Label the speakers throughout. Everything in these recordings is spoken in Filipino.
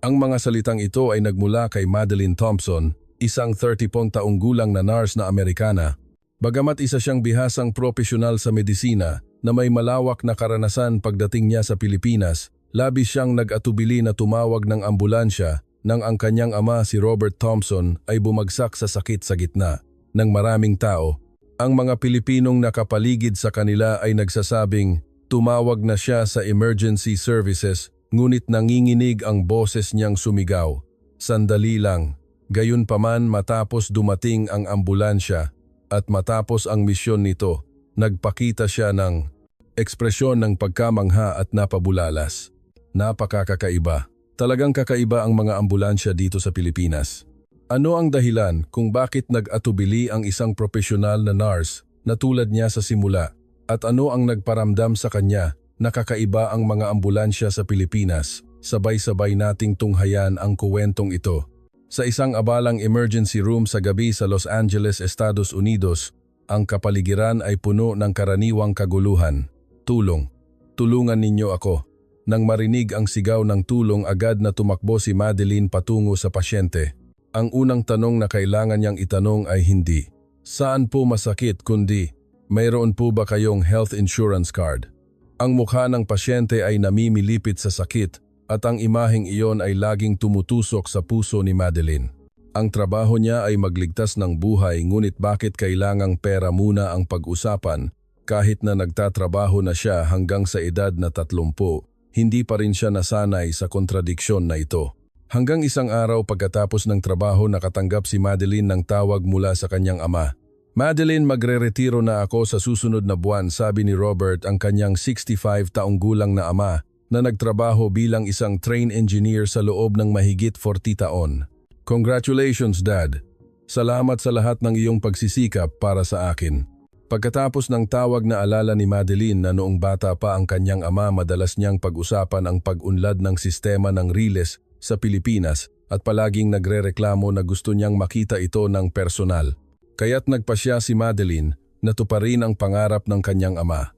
Speaker 1: Ang mga salitang ito ay nagmula kay Madeline Thompson, isang 30 taong gulang na nurse na Amerikana. Bagamat isa siyang bihasang propesyonal sa medisina na may malawak na karanasan pagdating niya sa Pilipinas, labis siyang nag-atubili na tumawag ng ambulansya nang ang kanyang ama si Robert Thompson ay bumagsak sa sakit sa gitna ng maraming tao. Ang mga Pilipinong nakapaligid sa kanila ay nagsasabing tumawag na siya sa emergency services, ngunit nanginginig ang boses niyang sumigaw. Sandali lang. Gayunpaman matapos dumating ang ambulansya at matapos ang misyon nito, nagpakita siya ng ekspresyon ng pagkamangha at napabulalas. Napakakaiba. Talagang kakaiba ang mga ambulansya dito sa Pilipinas. Ano ang dahilan kung bakit nag-atubili ang isang profesional na nurse na tulad niya sa simula? At ano ang nagparamdam sa kanya na kakaiba ang mga ambulansya sa Pilipinas? Sabay-sabay nating tunghayan ang kuwentong ito. Sa isang abalang emergency room sa gabi sa Los Angeles, Estados Unidos, ang kapaligiran ay puno ng karaniwang kaguluhan. Tulong. Tulungan ninyo ako. Nang marinig ang sigaw ng tulong, agad na tumakbo si Madeline patungo sa pasyente. Ang unang tanong na kailangan niyang itanong ay hindi, "Saan po masakit?" kundi, "Mayroon po ba kayong health insurance card?" Ang mukha ng pasyente ay namimilipit sa sakit at ang imaheng iyon ay laging tumutusok sa puso ni Madeline. Ang trabaho niya ay magligtas ng buhay, ngunit bakit kailangang pera muna ang pag-usapan? Kahit na nagtatrabaho na siya hanggang sa edad na 30, hindi pa rin siya nasanay sa kontradiksyon na ito. Hanggang isang araw pagkatapos ng trabaho, nakatanggap si Madeline ng tawag mula sa kanyang ama. "Madeline, magre-retiro na ako sa susunod na buwan," sabi ni Robert, ang kanyang 65 taong gulang na ama na nagtrabaho bilang isang train engineer sa loob ng mahigit 40 taon. "Congratulations, Dad. Salamat sa lahat ng iyong pagsisikap para sa akin." Pagkatapos ng tawag, na alala ni Madeline na noong bata pa ang kanyang ama, madalas niyang pag-usapan ang pag-unlad ng sistema ng riles sa Pilipinas at palaging nagrereklamo na gusto niyang makita ito ng personal. Kaya't nagpasya si Madeline na tuparin ang pangarap ng kanyang ama.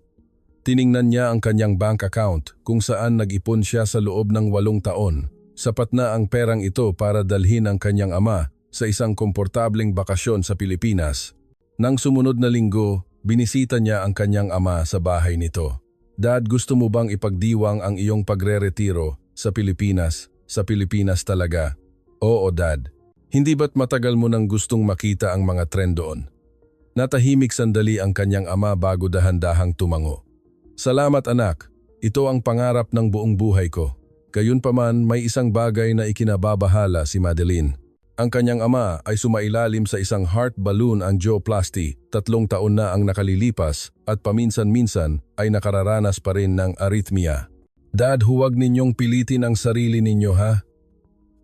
Speaker 1: Tiningnan niya ang kanyang bank account kung saan nag-ipon siya sa loob ng 8 taon. Sapat na ang perang ito para dalhin ang kanyang ama sa isang komportableng bakasyon sa Pilipinas. Nang sumunod na linggo, binisita niya ang kanyang ama sa bahay nito. "Dad, gusto mo bang ipagdiwang ang iyong pagre-retiro sa Pilipinas? Sa Pilipinas talaga?" "Oo, Dad." "Hindi ba't matagal mo nang gustong makita ang mga trend doon?" Natahimik sandali ang kanyang ama bago dahan-dahang tumango. "Salamat, anak. Ito ang pangarap ng buong buhay ko." Gayunpaman, may isang bagay na ikinababahala si Madeline. Ang kanyang ama ay sumailalim sa isang heart balloon angioplasty. 3 taon na ang nakalilipas at paminsan-minsan ay nakararanas pa rin ng arrhythmia. "Dad, huwag ninyong pilitin ang sarili ninyo, ha?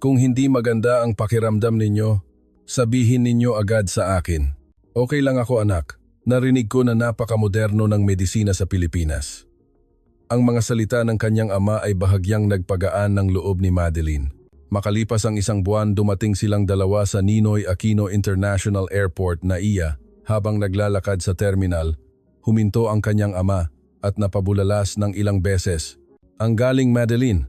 Speaker 1: Kung hindi maganda ang pakiramdam ninyo, sabihin ninyo agad sa akin." "Okay lang ako, anak. Narinig ko na napakamoderno ng medisina sa Pilipinas." Ang mga salita ng kanyang ama ay bahagyang nagpagaan ng loob ni Madeline. Makalipas ang 1 buwan, dumating silang dalawa sa Ninoy Aquino International Airport, NAIA. Habang naglalakad sa terminal, huminto ang kanyang ama at napabulalas ng ilang beses. "Ang galing, Madeline.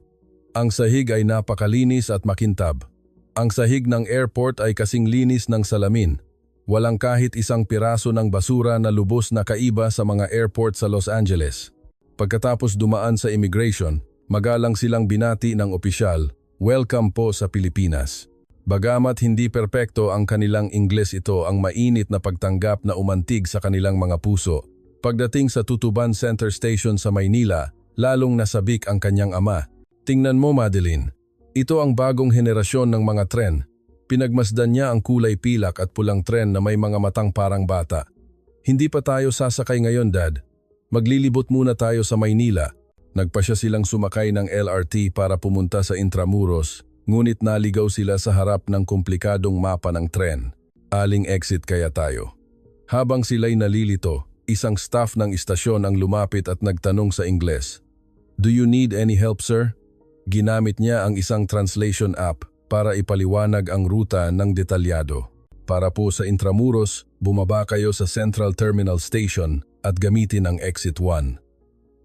Speaker 1: Ang sahig ay napakalinis at makintab. Ang sahig ng airport ay kasing linis ng salamin. Walang kahit isang piraso ng basura na lubos na kaiba sa mga airport sa Los Angeles." Pagkatapos dumaan sa immigration, magalang silang binati ng opisyal, "Welcome po sa Pilipinas." Bagamat hindi perpekto ang kanilang Ingles, ito ang mainit na pagtanggap na umantig sa kanilang mga puso. Pagdating sa Tutuban Center Station sa Maynila, lalong nasabik ang kanyang ama. "Tingnan mo, Madeline. Ito ang bagong henerasyon ng mga tren." Pinagmasdan niya ang kulay pilak at pulang tren na may mga matang parang bata. "Hindi pa tayo sasakay ngayon, Dad. Maglilibot muna tayo sa Maynila." Nagpasya silang sumakay ng LRT para pumunta sa Intramuros, ngunit naligaw sila sa harap ng komplikadong mapa ng tren. Aling exit kaya tayo? Habang sila'y nalilito, isang staff ng istasyon ang lumapit at nagtanong sa Ingles. "Do you need any help, sir?" Ginamit niya ang isang translation app para ipaliwanag ang ruta ng detalyado. "Para po sa Intramuros, bumaba kayo sa Central Terminal Station at gamitin ang Exit 1.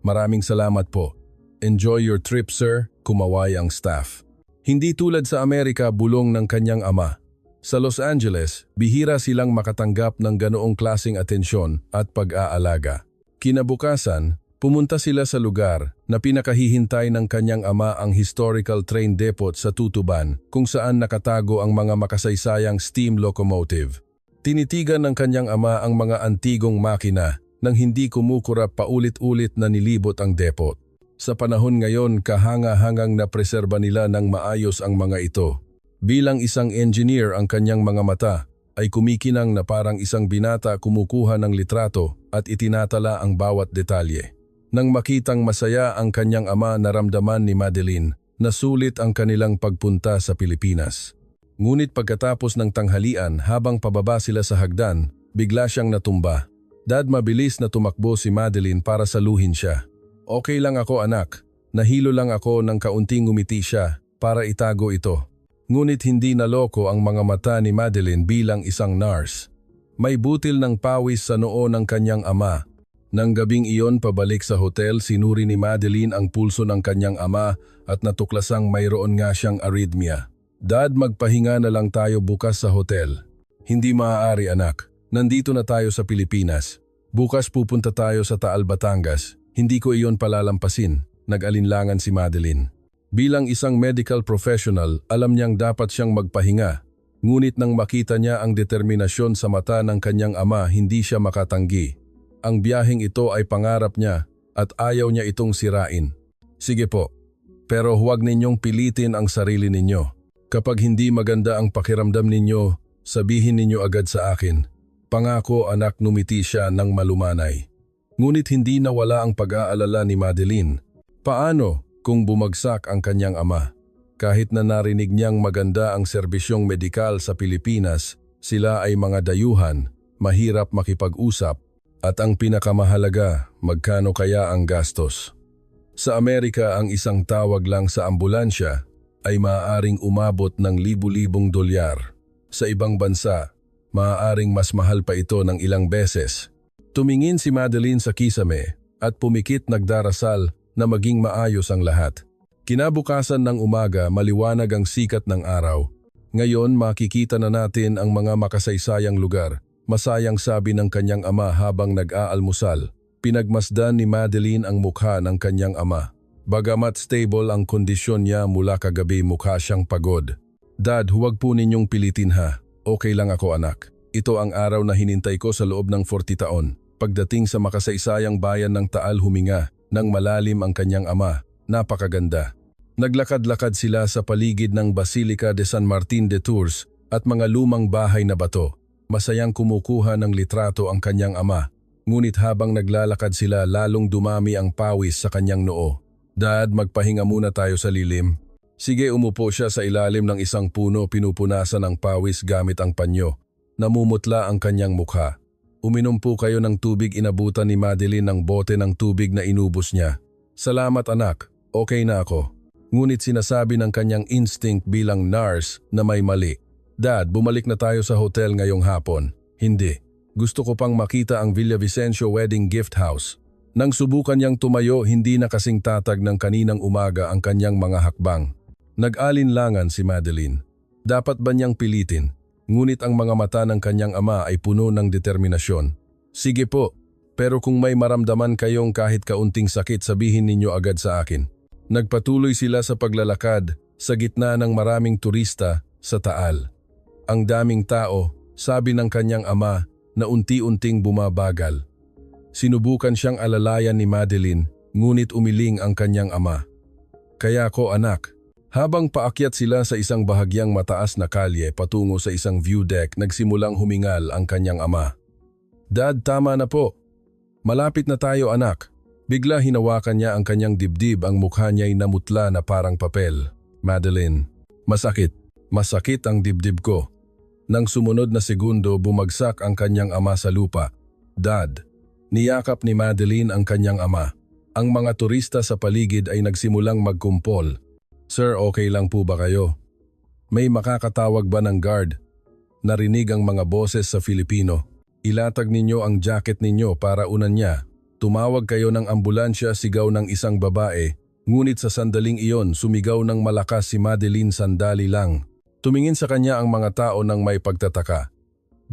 Speaker 1: "Maraming salamat po. Enjoy your trip, sir," kumaway ang staff. Hindi tulad sa Amerika bulong ng kanyang ama. Sa Los Angeles, bihira silang makatanggap ng ganoong klaseng atensyon at pag-aalaga. Kinabukasan, pumunta sila sa lugar na pinakahihintay ng kanyang ama, ang historical train depot sa Tutuban, kung saan nakatago ang mga makasaysayang steam locomotive. Tinitigan ng kanyang ama ang mga antigong makina nang hindi kumukurap, paulit-ulit na nilibot ang depot. Sa panahon ngayon, kahanga-hangang napreserba nila ng maayos ang mga ito. Bilang isang engineer, ang kanyang mga mata ay kumikinang na parang isang binata kumukuha ng litrato at itinatala ang bawat detalye. Nang makitang masaya ang kanyang ama, naramdaman ni Madeline na sulit ang kanilang pagpunta sa Pilipinas. Ngunit pagkatapos ng tanghalian, habang pababa sila sa hagdan, bigla siyang natumba. Dad, mabilis na tumakbo si Madeline para saluhin siya. Okay lang ako, anak. Nahilo lang ako ng kaunting, ngumiti siya para itago ito. Ngunit hindi naloko ang mga mata ni Madeline bilang isang nurse. May butil ng pawis sa noo ng kanyang ama. Nang gabing iyon, pabalik sa hotel, sinuri ni Madeline ang pulso ng kanyang ama at natuklasang mayroon nga siyang arrhythmia. Dad, magpahinga na lang tayo bukas sa hotel. Hindi maaari, anak. Nandito na tayo sa Pilipinas. Bukas pupunta tayo sa Taal, Batangas. Hindi ko iyon palalampasin, nag-alinlangan si Madeline. Bilang isang medical professional, alam niyang dapat siyang magpahinga. Ngunit nang makita niya ang determinasyon sa mata ng kanyang ama, hindi siya makatanggi. Ang biyaheng ito ay pangarap niya at ayaw niya itong sirain. Sige po, pero huwag ninyong pilitin ang sarili ninyo. Kapag hindi maganda ang pakiramdam ninyo, sabihin ninyo agad sa akin. Pangako, anak, numiti siya ng malumanay. Ngunit hindi nawala ang pag-aalala ni Madeline. Paano kung bumagsak ang kanyang ama? Kahit na narinig niyang maganda ang serbisyong medikal sa Pilipinas, sila ay mga dayuhan, mahirap makipag-usap, at ang pinakamahalaga, magkano kaya ang gastos? Sa Amerika, ang isang tawag lang sa ambulansya ay maaaring umabot ng libu-libong dolyar. Sa ibang bansa, maaaring mas mahal pa ito ng ilang beses. Tumingin si Madeline sa kisame at pumikit, nagdarasal na maging maayos ang lahat. Kinabukasan ng umaga, maliwanag ang sikat ng araw. Ngayon makikita na natin ang mga makasaysayang lugar, masayang sabi ng kanyang ama habang nag-aalmusal. Pinagmasdan ni Madeline ang mukha ng kanyang ama. Bagamat stable ang kondisyon niya mula kagabi, mukha siyang pagod. Dad, huwag po ninyong pilitin ha. Okay lang ako, anak. Ito ang araw na hinintay ko sa loob ng 40 taon. Pagdating sa makasaysayang bayan ng Taal, huminga nang malalim ang kanyang ama. Napakaganda. Naglakad-lakad sila sa paligid ng Basilica de San Martin de Tours at mga lumang bahay na bato. Masayang kumukuha ng litrato ang kanyang ama. Ngunit habang naglalakad sila, lalong dumami ang pawis sa kanyang noo. Dad, magpahinga muna tayo sa lilim. Sige, umupo siya sa ilalim ng isang puno, pinupunasan ang pawis gamit ang panyo. Namumutla ang kanyang mukha. Uminom po kayo ng tubig, inabutan ni Madeline ng bote ng tubig na inubos niya. Salamat, anak. Okay na ako. Ngunit sinasabi ng kanyang instinct bilang nurse na may mali. Dad, bumalik na tayo sa hotel ngayong hapon. Hindi. Gusto ko pang makita ang Villavicencio Wedding Gift House. Nang subukan niyang tumayo, hindi na kasing tatag ng kaninang umaga ang kanyang mga hakbang. Nag-alinlangan si Madeline. Dapat ba niyang pilitin? Ngunit ang mga mata ng kanyang ama ay puno ng determinasyon. Sige po, pero kung may maramdaman kayong kahit kaunting sakit, sabihin ninyo agad sa akin. Nagpatuloy sila sa paglalakad sa gitna ng maraming turista sa Taal. Ang daming tao, sabi ng kanyang ama, na unti-unting bumabagal. Sinubukan siyang alalayan ni Madeline, ngunit umiling ang kanyang ama. Kaya ko, anak. Habang paakyat sila sa isang bahagyang mataas na kalye patungo sa isang view deck, nagsimulang humingal ang kanyang ama. Dad, tama na po. Malapit na tayo, anak. Bigla hinawakan niya ang kanyang dibdib, ang mukha niya'y namutla na parang papel. Madeline, masakit. Masakit ang dibdib ko. Nang sumunod na segundo, bumagsak ang kanyang ama sa lupa. Dad, niyakap ni Madeline ang kanyang ama. Ang mga turista sa paligid ay nagsimulang magkumpol. Sir, okay lang po ba kayo? May makakatawag ba ng guard? Narinig ang mga boses sa Filipino. Ilatag ninyo ang jacket ninyo para unan niya. Tumawag kayo ng ambulansya, sigaw ng isang babae Ngunit sa sandaling iyon, sumigaw ng malakas si Madeline sandali lang. Tumingin sa kanya ang mga tao ng may pagtataka.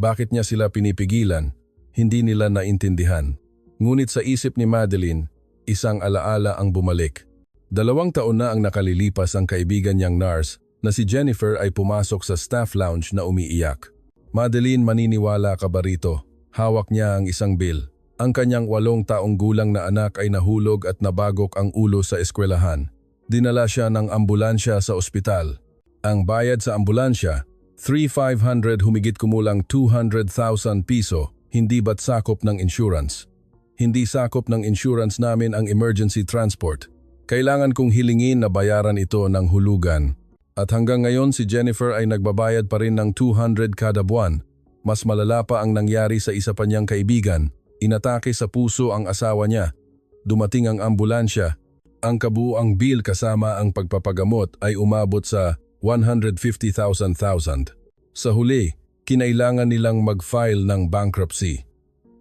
Speaker 1: Bakit niya sila pinipigilan? Hindi nila naintindihan. Ngunit sa isip ni Madeline, isang alaala ang bumalik. 2 taon na ang nakalilipas ang kaibigan niyang nurse na si Jennifer ay pumasok sa staff lounge na umiiyak. Madeline, maniniwala ka ba rito? Hawak niya ang isang bill. Ang kanyang 8 taong gulang na anak ay nahulog at nabagok ang ulo sa eskwelahan. Dinala siya ng ambulansya sa ospital. Ang bayad sa ambulansya, 3,500 humigit kumulang 200,000 piso, hindi ba't sakop ng insurance? Hindi sakop ng insurance namin ang emergency transport. Kailangan kong hilingin na bayaran ito ng hulugan. At hanggang ngayon si Jennifer ay nagbabayad pa rin ng 200 kada buwan. Mas malala pa ang nangyari sa isa pa niyang kaibigan. Inatake sa puso ang asawa niya. Dumating ang ambulansya. Ang kabuuang bill kasama ang pagpapagamot ay umabot sa 150,000. Sa huli, kinailangan nilang mag-file ng bankruptcy.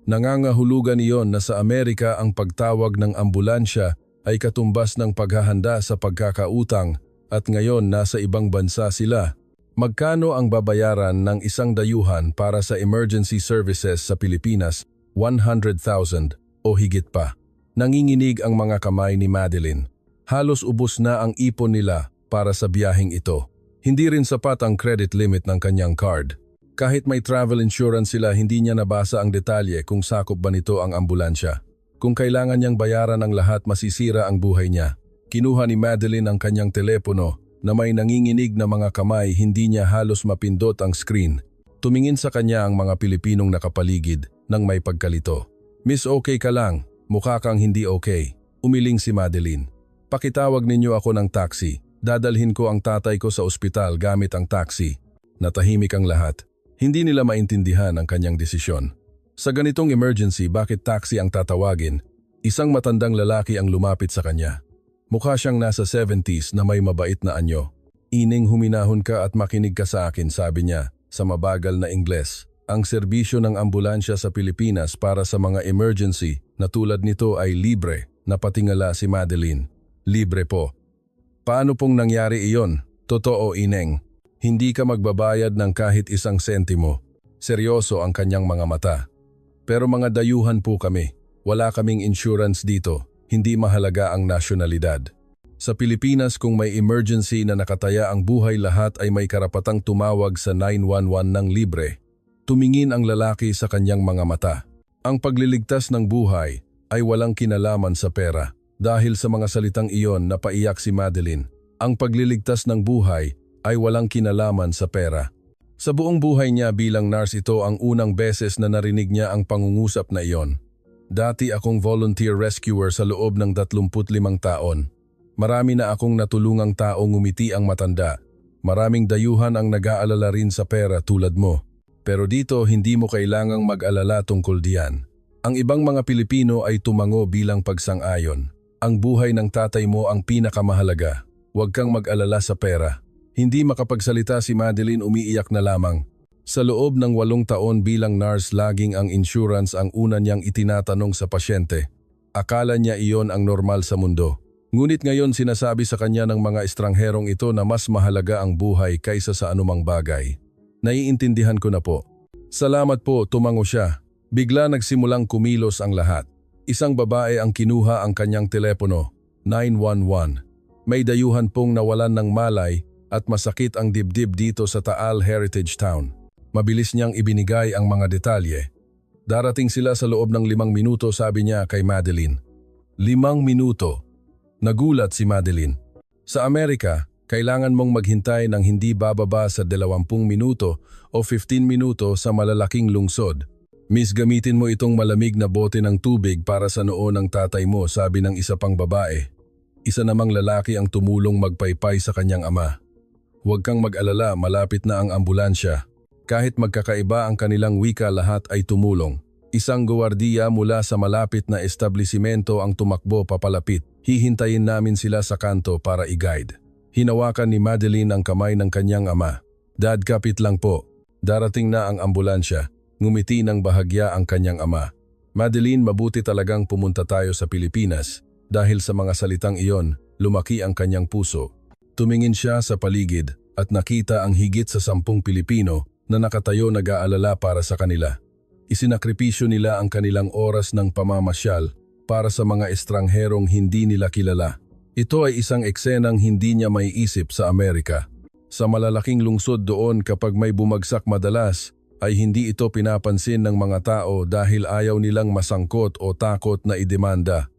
Speaker 1: Nangangahulugan iyon na sa Amerika ang pagtawag ng ambulansya ay katumbas ng paghahanda sa pagkakautang at ngayon nasa ibang bansa sila. Magkano ang babayaran ng isang dayuhan para sa emergency services sa Pilipinas? 100,000 o higit pa. Nanginginig ang mga kamay ni Madeline. Halos ubos na ang ipon nila para sa biyaheng ito. Hindi rin sapat ang credit limit ng kanyang card. Kahit may travel insurance sila, hindi niya nabasa ang detalye kung sakop ba nito ang ambulansya. Kung kailangan niyang bayaran ang lahat, masisira ang buhay niya. Kinuha ni Madeline ang kanyang telepono na may nanginginig na mga kamay, hindi niya halos mapindot ang screen. Tumingin sa kanya ang mga Pilipinong nakapaligid nang may pagkalito. Miss, okay ka lang? Mukha kang hindi okay. Umiling si Madeline. Pakitawag ninyo ako ng taxi. Dadalhin ko ang tatay ko sa ospital gamit ang taxi. Natahimik ang lahat. Hindi nila maintindihan ang kanyang desisyon. Sa ganitong emergency, bakit taxi ang tatawagin? Isang matandang lalaki ang lumapit sa kanya. Mukha siyang nasa 70s na may mabait na anyo. Ining, huminahon ka at makinig ka sa akin, sabi niya sa mabagal na Ingles. Ang serbisyo ng ambulansya sa Pilipinas para sa mga emergency na tulad nito ay libre, napatingala si Madeline. Libre po. Paano pong nangyari iyon? Totoo, Ineng. Hindi ka magbabayad ng kahit 1 sentimo. Seryoso ang kanyang mga mata. Pero mga dayuhan po kami. Wala kaming insurance dito. Hindi mahalaga ang nasyonalidad. Sa Pilipinas, kung may emergency na nakataya ang buhay, lahat ay may karapatang tumawag sa 911 ng libre. Tumingin ang lalaki sa kanyang mga mata. Ang pagliligtas ng buhay ay walang kinalaman sa pera. Dahil sa mga salitang iyon, napaiyak si Madeline. Ang pagliligtas ng buhay ay walang kinalaman sa pera. Sa buong buhay niya bilang nurse, ito ang unang beses na narinig niya ang pangungusap na iyon. Dati akong volunteer rescuer sa loob ng 35 taon. Marami na akong natulungang tao, ngumiti ang matanda. Maraming dayuhan ang nag-aalala rin sa pera tulad mo. Pero dito, hindi mo kailangang mag-alala tungkol diyan. Ang ibang mga Pilipino ay tumango bilang pagsang-ayon. Ang buhay ng tatay mo ang pinakamahalaga. Huwag kang mag-alala sa pera. Hindi makapagsalita si Madeline, umiiyak na lamang. Sa loob ng 8 taon bilang nurse, laging ang insurance ang una niyang itinatanong sa pasyente. Akala niya iyon ang normal sa mundo. Ngunit ngayon sinasabi sa kanya ng mga estrangherong ito na mas mahalaga ang buhay kaysa sa anumang bagay. Naiintindihan ko na po. Salamat po, tumango siya. Bigla nagsimulang kumilos ang lahat. Isang babae ang kinuha ang kanyang telepono, 911. May dayuhan pong nawalan ng malay at masakit ang dibdib dito sa Taal Heritage Town. Mabilis niyang ibinigay ang mga detalye. Darating sila sa loob ng 5 minuto, sabi niya kay Madeline. 5 minuto. Nagulat si Madeline. Sa Amerika, kailangan mong maghintay ng hindi bababa sa 20 minuto o 15 minuto sa malalaking lungsod. Miss, gamitin mo itong malamig na bote ng tubig para sa noo ng tatay mo, sabi ng isa pang babae. Isa namang lalaki ang tumulong magpaypay sa kanyang ama. Huwag kang mag-alala, malapit na ang ambulansya. Kahit magkakaiba ang kanilang wika, lahat ay tumulong. Isang gwardiya mula sa malapit na establisimento ang tumakbo papalapit. Hihintayin namin sila sa kanto para i-guide. Hinawakan ni Madeline ang kamay ng kanyang ama. Dad, kapit lang po. Darating na ang ambulansya. Ngumiti ng bahagya ang kanyang ama. Madeline, mabuti talagang pumunta tayo sa Pilipinas. Dahil sa mga salitang iyon, lumaki ang kanyang puso. Tumingin siya sa paligid at nakita ang higit sa 10 Pilipino na nakatayo nag-aalala para sa kanila. Isinakripisyo nila ang kanilang oras ng pamamasyal para sa mga estrangherong hindi nila kilala. Ito ay isang eksenang hindi niya maiisip sa Amerika. Sa malalaking lungsod doon kapag may bumagsak madalas, ay hindi ito pinapansin ng mga tao dahil ayaw nilang masangkot o takot na idemanda.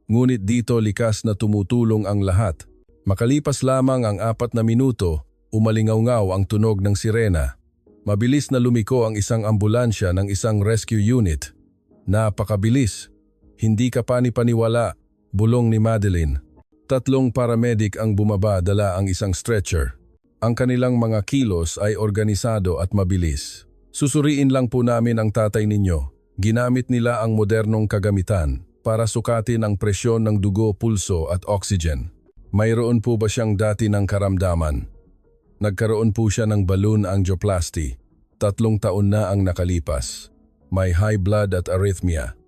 Speaker 1: Ngunit dito likas na tumutulong ang lahat. Makalipas lamang ang 4 na minuto, umalingaw-ngaw ang tunog ng sirena. Mabilis na lumiko ang isang ambulansya ng isang rescue unit. Napakabilis. Hindi ka panipaniwala, bulong ni Madeline. 3 paramedic ang bumaba dala ang isang stretcher. Ang kanilang mga kilos ay organisado at mabilis. Susuriin lang po namin ang tatay ninyo. Ginamit nila ang modernong kagamitan para sukatin ang presyon ng dugo, pulso at oxygen. Mayroon po ba siyang dati ng karamdaman? Nagkaroon po siya ng balloon angioplasty. 3 taon na ang nakalipas. May high blood at arrhythmia.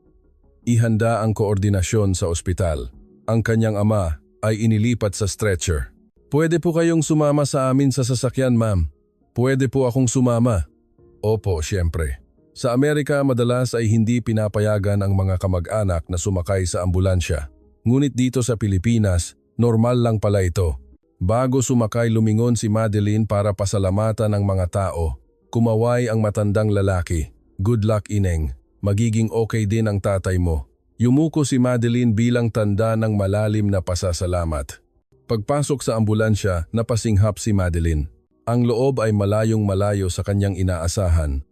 Speaker 1: Ihanda ang koordinasyon sa ospital. Ang kanyang ama ay inilipat sa stretcher. Pwede po kayong sumama sa amin sa sasakyan, ma'am. Pwede po akong sumama. Opo, siyempre. Sa Amerika, madalas ay hindi pinapayagan ang mga kamag-anak na sumakay sa ambulansya. Ngunit dito sa Pilipinas, normal lang pala ito. Bago sumakay, lumingon si Madeline para pasalamatan ang mga tao. Kumaway ang matandang lalaki. Good luck, ineng. Magiging okay din ang tatay mo. Yumuko si Madeline bilang tanda ng malalim na pasasalamat. Pagpasok sa ambulansya, napasinghap si Madeline. Ang loob ay malayong malayo sa kanyang inaasahan.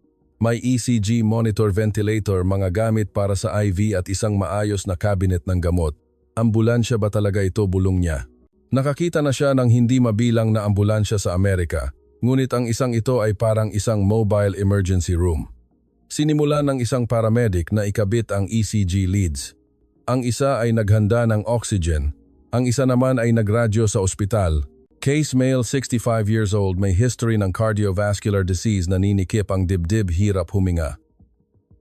Speaker 1: May ECG monitor, ventilator, mga gamit para sa IV at isang maayos na cabinet ng gamot. Ambulansya ba talaga ito, bulong niya? Nakakita na siya ng hindi mabilang na ambulansya sa Amerika, ngunit ang isang ito ay parang isang mobile emergency room. Sinimula ng isang paramedic na ikabit ang ECG leads. Ang isa ay naghanda ng oxygen, ang isa naman ay nagradyo sa ospital. Case male, 65 years old, may history ng cardiovascular disease, naninikip ang dibdib, hirap huminga.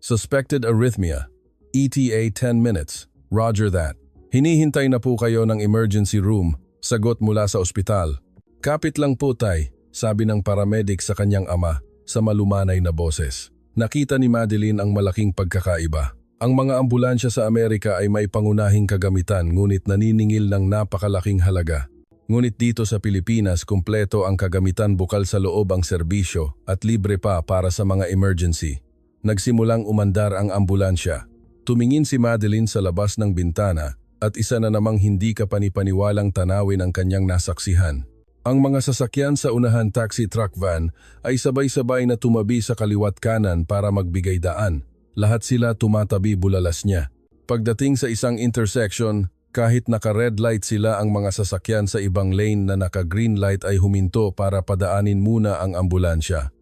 Speaker 1: Suspected arrhythmia, ETA 10 minutes, roger that. Hinihintay na po kayo ng emergency room, sagot mula sa ospital. Kapit lang po tay, sabi ng paramedic sa kanyang ama sa malumanay na boses. Nakita ni Madeline ang malaking pagkakaiba. Ang mga ambulansya sa Amerika ay may pangunahing kagamitan ngunit naniningil ng napakalaking halaga. Ngunit dito sa Pilipinas, kumpleto ang kagamitan, bukal sa loob ang serbisyo at libre pa para sa mga emergency. Nagsimulang umandar ang ambulansya. Tumingin si Madeline sa labas ng bintana at isa na namang hindi kapanipaniwalang tanawin ang kanyang nasaksihan. Ang mga sasakyan sa unahan, taxi, truck, van, ay sabay-sabay na tumabi sa kaliwat kanan para magbigay daan. Lahat sila tumatabi, bulalas niya. Pagdating sa isang intersection, kahit naka-red light sila, ang mga sasakyan sa ibang lane na naka-green light ay huminto para padaanin muna ang ambulansya.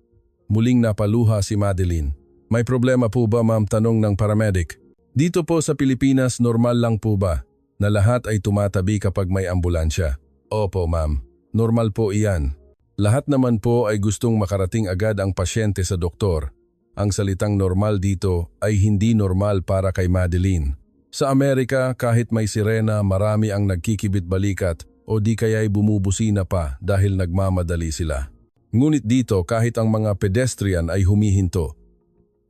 Speaker 1: Muling napaluha si Madeline. May problema po ba, ma'am? Tanong ng paramedic. Dito po sa Pilipinas, normal lang po ba na lahat ay tumatabi kapag may ambulansya? Opo, ma'am. Normal po iyan. Lahat naman po ay gustong makarating agad ang pasyente sa doktor. Ang salitang normal dito ay hindi normal para kay Madeline. Sa Amerika, kahit may sirena, marami ang nagkikibit-balikat o di kaya'y bumubusina pa dahil nagmamadali sila. Ngunit dito, kahit ang mga pedestrian ay humihinto.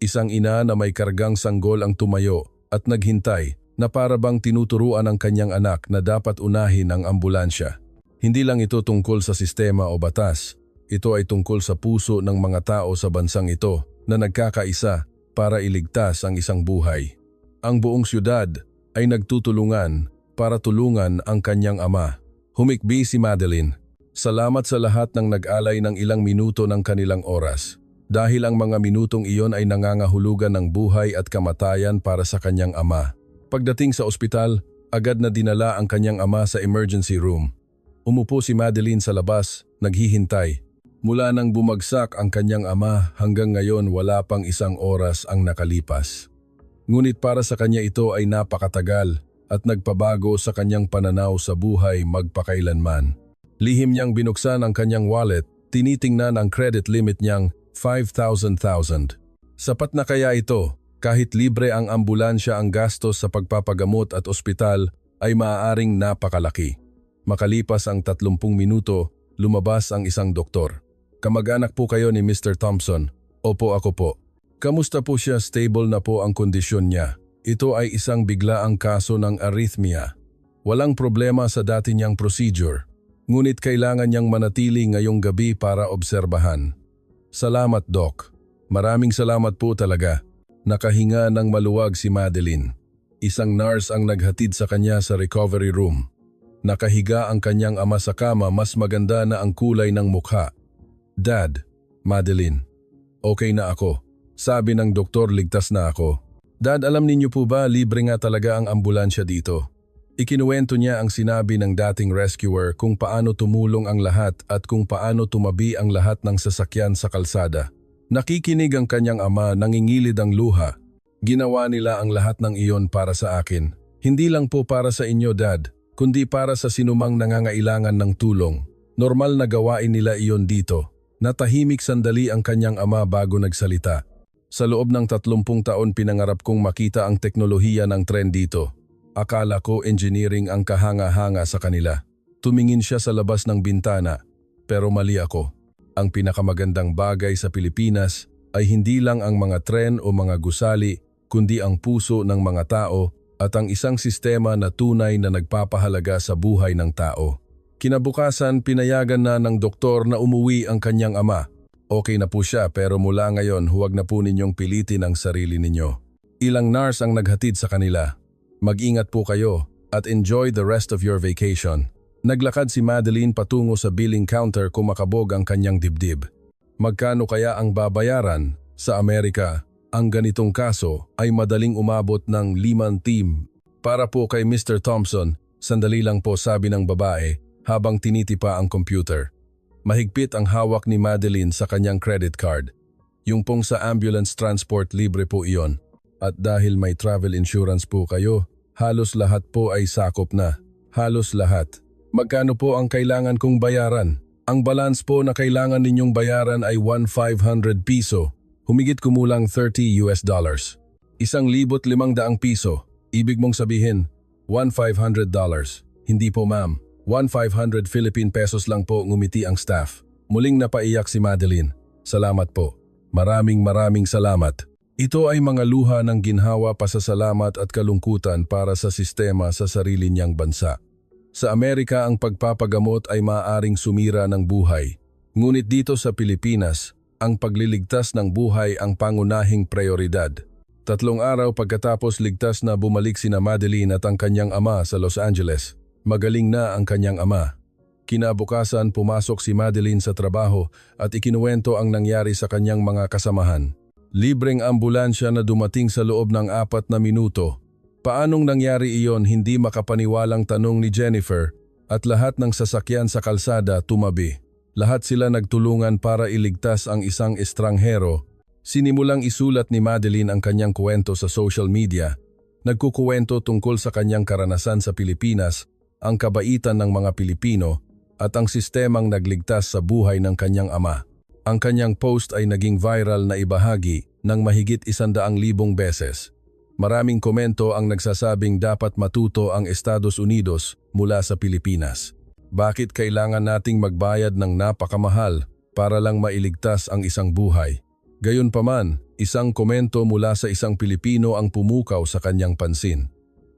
Speaker 1: Isang ina na may kargang sanggol ang tumayo at naghintay na para bang tinuturuan ang kanyang anak na dapat unahin ang ambulansya. Hindi lang ito tungkol sa sistema o batas. Ito ay tungkol sa puso ng mga tao sa bansang ito na nagkakaisa para iligtas ang isang buhay. Ang buong syudad ay nagtutulungan para tulungan ang kanyang ama. Humikbi si Madeline. Salamat sa lahat ng nag-alay ng ilang minuto ng kanilang oras. Dahil ang mga minutong iyon ay nangangahulugan ng buhay at kamatayan para sa kanyang ama. Pagdating sa ospital, agad na dinala ang kanyang ama sa emergency room. Umupo si Madeline sa labas, naghihintay. Mula nang bumagsak ang kanyang ama hanggang ngayon, wala pang 1 oras ang nakalipas. Ngunit para sa kanya ito ay napakatagal at nagpabago sa kanyang pananaw sa buhay magpakailanman. Lihim niyang binuksan ang kanyang wallet, tinitingnan ang credit limit niyang 5,000. Sapat na kaya ito? Kahit libre ang ambulansya, ang gastos sa pagpapagamot at ospital ay maaaring napakalaki. Makalipas ang 30 minuto, lumabas ang isang doktor. Kamag-anak po kayo ni Mr. Thompson. Opo, ako po. Kamusta po siya? Stable na po ang kondisyon niya. Ito ay isang biglaang kaso ng arrhythmia. Walang problema sa dati niyang procedure. Ngunit kailangan niyang manatili ngayong gabi para obserbahan. Salamat, Doc. Maraming salamat po talaga. Nakahinga ng maluwag si Madeline. Isang nurse ang naghatid sa kanya sa recovery room. Nakahiga ang kanyang ama sa kama, mas maganda na ang kulay ng mukha. Dad, Madeline, okay na ako. Sabi ng doktor, ligtas na ako. Dad, alam ninyo po ba, libre nga talaga ang ambulansya dito. Ikinuwento niya ang sinabi ng dating rescuer kung paano tumulong ang lahat at kung paano tumabi ang lahat ng sasakyan sa kalsada. Nakikinig ang kanyang ama, nangingilid ang luha. Ginawa nila ang lahat ng iyon para sa akin. Hindi lang po para sa inyo, Dad, kundi para sa sinumang nangangailangan ng tulong. Normal na gawain nila iyon dito. Natahimik sandali ang kanyang ama bago nagsalita. Sa loob ng 30 taon pinangarap kong makita ang teknolohiya ng tren dito. Akala ko engineering ang kahanga-hanga sa kanila. Tumingin siya sa labas ng bintana, pero mali ako. Ang pinakamagandang bagay sa Pilipinas ay hindi lang ang mga tren o mga gusali, kundi ang puso ng mga tao at ang isang sistema na tunay na nagpapahalaga sa buhay ng tao. Kinabukasan, pinayagan na ng doktor na umuwi ang kanyang ama. Okay na po siya, pero mula ngayon huwag na po ninyong pilitin ang sarili ninyo. Ilang nurse ang naghatid sa kanila. Mag-ingat po kayo at enjoy the rest of your vacation. Naglakad si Madeline patungo sa billing counter, kumakabog ang kanyang dibdib. Magkano kaya ang babayaran? Sa Amerika, ang ganitong kaso ay madaling umabot ng 5 team. Para po kay Mr. Thompson, sandali lang po, sabi ng babae habang tinitipa ang computer. Mahigpit ang hawak ni Madeline sa kanyang credit card. Yung pong sa ambulance transport, libre po iyon. At dahil may travel insurance po kayo, halos lahat po ay sakop na. Halos lahat. Magkano po ang kailangan kong bayaran? Ang balance po na kailangan ninyong bayaran ay 1,500 piso. Humigit kumulang $30. 1,500 piso. Ibig mong sabihin, $1,500. Hindi po, ma'am. 1,500 Philippine pesos lang po, ngumiti ang staff. Muling napaiyak si Madeline. Salamat po. Maraming salamat. Ito ay mga luha ng ginhawa, pasasalamat at kalungkutan para sa sistema sa sarili niyang bansa. Sa Amerika, ang pagpapagamot ay maaaring sumira ng buhay. Ngunit dito sa Pilipinas, ang pagliligtas ng buhay ang pangunahing prioridad. 3 araw pagkatapos, ligtas na bumalik sina Madeline at ang kanyang ama sa Los Angeles. Magaling na ang kanyang ama. Kinabukasan, pumasok si Madeline sa trabaho at ikinuwento ang nangyari sa kanyang mga kasamahan. Libreng ambulansya na dumating sa loob ng 4 na minuto. Paanong nangyari iyon? Hindi makapaniwalang tanong ni Jennifer, at lahat ng sasakyan sa kalsada tumabi. Lahat sila nagtulungan para iligtas ang isang estranghero. Sinimulang isulat ni Madeline ang kanyang kwento sa social media. Nagkukuwento tungkol sa kanyang karanasan sa Pilipinas, ang kabaitan ng mga Pilipino, at ang sistemang nagligtas sa buhay ng kanyang ama. Ang kanyang post ay naging viral na ibahagi ng mahigit 100,000 beses. Maraming komento ang nagsasabing dapat matuto ang Estados Unidos mula sa Pilipinas. Bakit kailangan nating magbayad ng napakamahal para lang mailigtas ang isang buhay? Gayunpaman, isang komento mula sa isang Pilipino ang pumukaw sa kanyang pansin.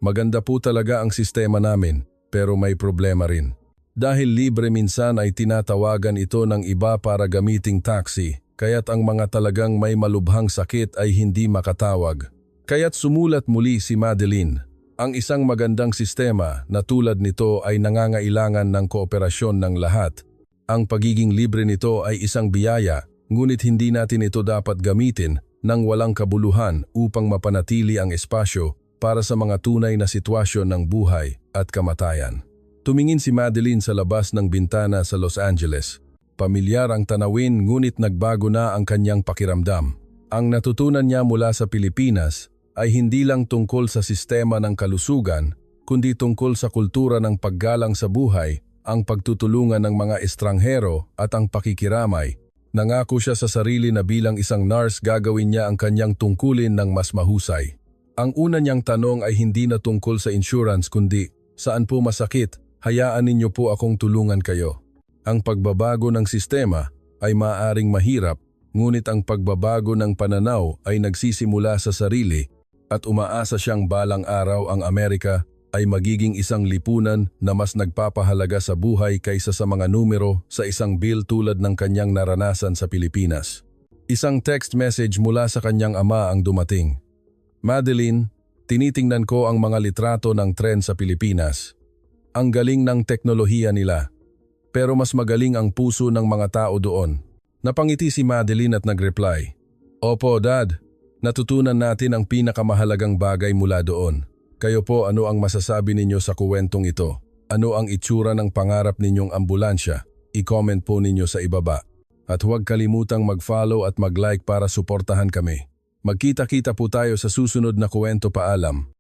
Speaker 1: Maganda po talaga ang sistema namin, pero may problema rin. Dahil libre, minsan ay tinatawagan ito ng iba para gamiting taxi, kaya't ang mga talagang may malubhang sakit ay hindi makatawag. Kaya't sumulat muli si Madeline. Ang isang magandang sistema na tulad nito ay nangangailangan ng kooperasyon ng lahat. Ang pagiging libre nito ay isang biyaya, ngunit hindi natin ito dapat gamitin ng walang kabuluhan upang mapanatili ang espasyo para sa mga tunay na sitwasyon ng buhay at kamatayan. Tumingin si Madeline sa labas ng bintana sa Los Angeles. Pamilyar ang tanawin, ngunit nagbago na ang kanyang pakiramdam. Ang natutunan niya mula sa Pilipinas ay hindi lang tungkol sa sistema ng kalusugan, kundi tungkol sa kultura ng paggalang sa buhay, ang pagtutulungan ng mga estranghero at ang pakikiramay. Nangako siya sa sarili na bilang isang nurse gagawin niya ang kanyang tungkulin ng mas mahusay. Ang una niyang tanong ay hindi na tungkol sa insurance, kundi saan po masakit Hayaan ninyo po akong tulungan kayo. Ang pagbabago ng sistema ay maaaring mahirap, ngunit ang pagbabago ng pananaw ay nagsisimula sa sarili at umaasa siyang balang araw ang Amerika ay magiging isang lipunan na mas nagpapahalaga sa buhay kaysa sa mga numero sa isang bill tulad ng kanyang naranasan sa Pilipinas. Isang text message mula sa kanyang ama ang dumating. Madeline, tinitingnan ko ang mga litrato ng tren sa Pilipinas. Ang galing ng teknolohiya nila. Pero mas magaling ang puso ng mga tao doon. Napangiti si Madeline at nag-reply, "Opo, Dad. Natutunan natin ang pinakamahalagang bagay mula doon. Kayo po, ano ang masasabi ninyo sa kuwentong ito? Ano ang itsura ng pangarap ninyong ambulansya? I-comment po ninyo sa ibaba. At huwag kalimutang mag-follow at mag-like para suportahan kami. Magkita-kita po tayo sa susunod na kuwento. Paalam."